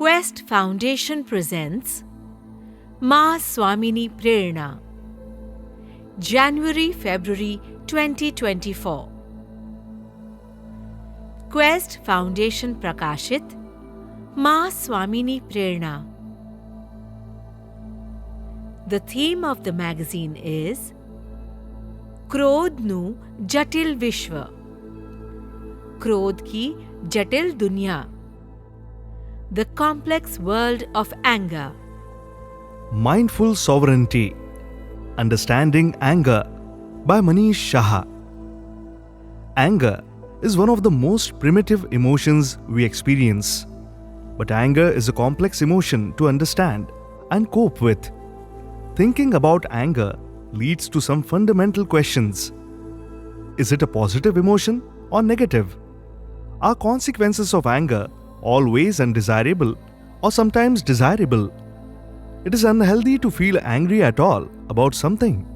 Quest Foundation presents Ma Swamini Prerna, January-February 2024. Quest Foundation Prakashit Ma Swamini Prerna. The theme of the magazine is क्रोध नु जटिल विश्व, क्रोध की जटिल दुनिया, the complex world of anger. Mindful Sovereignty, Understanding Anger by Manish, Shah. Anger is one of the most primitive emotions we experience. But anger is a complex emotion to understand and cope with. Thinking about anger leads to some fundamental questions. Is it a positive emotion or negative? Are consequences of anger always undesirable or sometimes desirable? It is unhealthy to feel angry at all about something.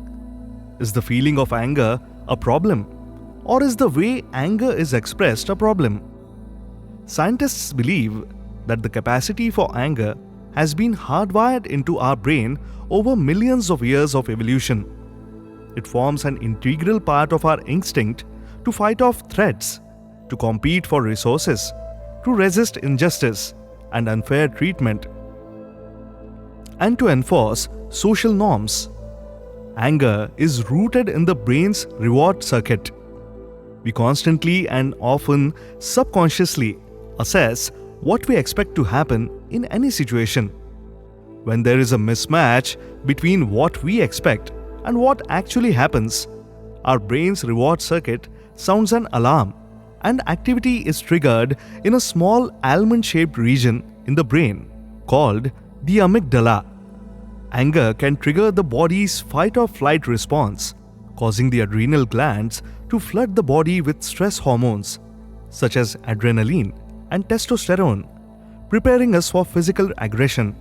Is the feeling of anger a problem, or is the way anger is expressed a problem? Scientists believe that the capacity for anger has been hardwired into our brain over millions of years of evolution. It forms an integral part of our instinct to fight off threats, to compete for resources, to resist injustice and unfair treatment, and to enforce social norms. Anger is rooted in the brain's reward circuit. We constantly and often subconsciously assess what we expect to happen in any situation. When there is a mismatch between what we expect and what actually happens, our brain's reward circuit sounds an alarm, and activity is triggered in a small almond-shaped region in the brain called the amygdala. Anger can trigger the body's fight-or-flight response, causing the adrenal glands to flood the body with stress hormones such as adrenaline and testosterone, preparing us for physical aggression.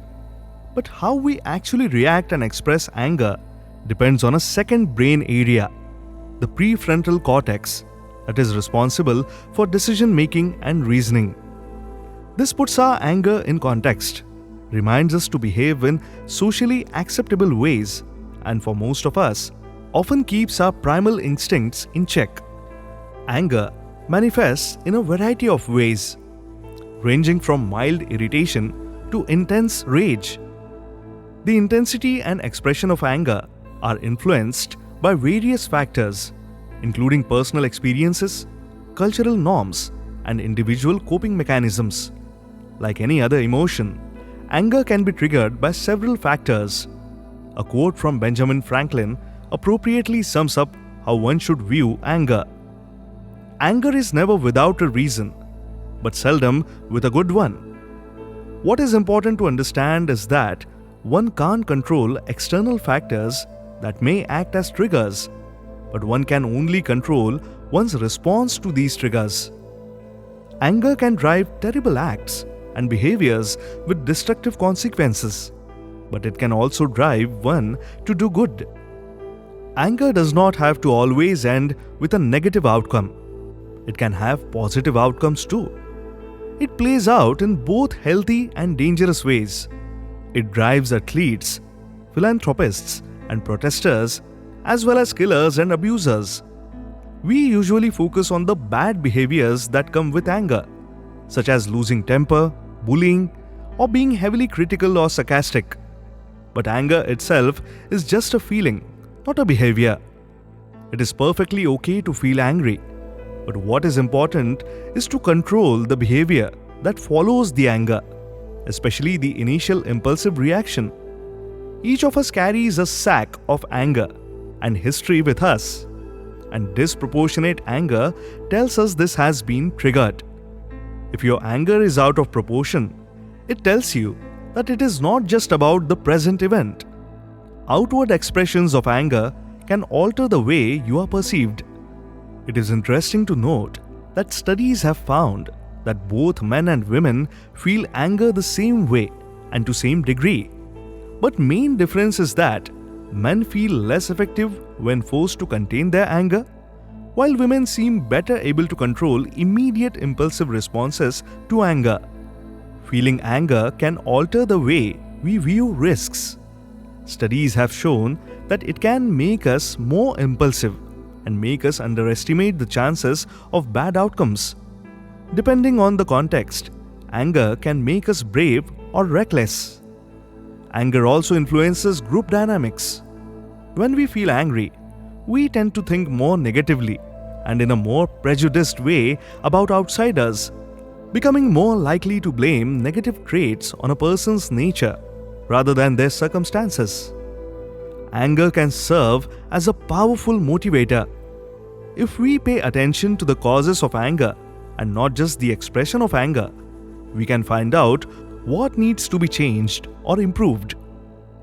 But how we actually react and express anger depends on a second brain area, the prefrontal cortex, that is responsible for decision-making and reasoning. This puts our anger in context, reminds us to behave in socially acceptable ways, and for most of us, often keeps our primal instincts in check. Anger manifests in a variety of ways, ranging from mild irritation to intense rage. The intensity and expression of anger are influenced by various factors, including personal experiences, cultural norms, and individual coping mechanisms. Like any other emotion, anger can be triggered by several factors. A quote from Benjamin Franklin appropriately sums up how one should view anger. Anger is never without a reason, but seldom with a good one. What is important to understand is that one can't control external factors that may act as triggers, but one can only control one's response to these triggers. Anger can drive terrible acts and behaviors with destructive consequences, but it can also drive one to do good. Anger does not have to always end with a negative outcome. It can have positive outcomes too. It plays out in both healthy and dangerous ways. It drives athletes, philanthropists, and protesters, as well as killers and abusers. We usually focus on the bad behaviors that come with anger, such as losing temper, bullying, or being heavily critical or sarcastic. But anger itself is just a feeling, not a behavior. It is perfectly okay to feel angry, but what is important is to control the behavior that follows the anger, especially the initial impulsive reaction. Each of us carries a sack of anger and history with us, and disproportionate anger tells us this has been triggered. If your anger is out of proportion, it tells you that it is not just about the present event. Outward expressions of anger can alter the way you are perceived. It is interesting to note that studies have found that both men and women feel anger the same way and to same degree. But main difference is that men feel less effective when forced to contain their anger, while women seem better able to control immediate impulsive responses to anger. Feeling anger can alter the way we view risks. Studies have shown that it can make us more impulsive and make us underestimate the chances of bad outcomes. Depending on the context, anger can make us brave or reckless. Anger also influences group dynamics. When we feel angry, we tend to think more negatively and in a more prejudiced way about outsiders, becoming more likely to blame negative traits on a person's nature rather than their circumstances. Anger can serve as a powerful motivator. If we pay attention to the causes of anger and not just the expression of anger, we can find out what needs to be changed or improved.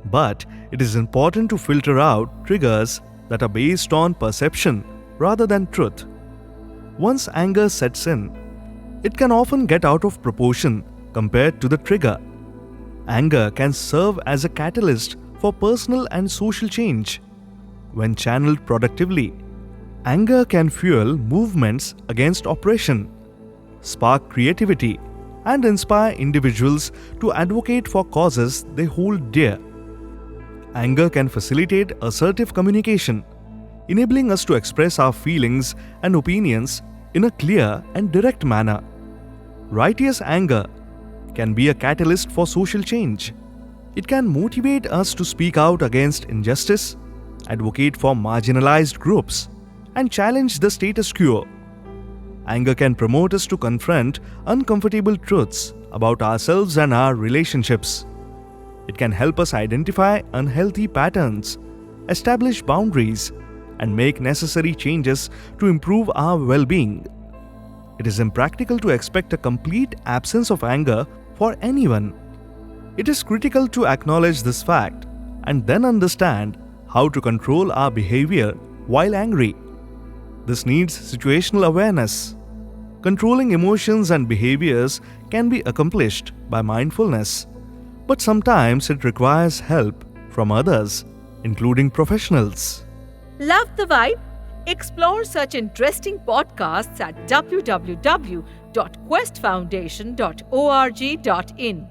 But it is important to filter out triggers that are based on perception rather than truth. Once anger sets in, it can often get out of proportion compared to the trigger. Anger can serve as a catalyst for personal and social change. When channeled productively, anger can fuel movements against oppression, spark creativity, and inspire individuals to advocate for causes they hold dear. Anger can facilitate assertive communication, enabling us to express our feelings and opinions in a clear and direct manner. Righteous anger can be a catalyst for social change. It can motivate us to speak out against injustice, advocate for marginalized groups, and challenge the status quo. Anger can promote us to confront uncomfortable truths about ourselves and our relationships. It can help us identify unhealthy patterns, establish boundaries, and make necessary changes to improve our well-being. It is impractical to expect a complete absence of anger for anyone. It is critical to acknowledge this fact and then understand how to control our behavior while angry. This needs situational awareness. Controlling emotions and behaviors can be accomplished by mindfulness, but sometimes it requires help from others, including professionals. Love the vibe? Explore such interesting podcasts at www.questfoundation.org.in.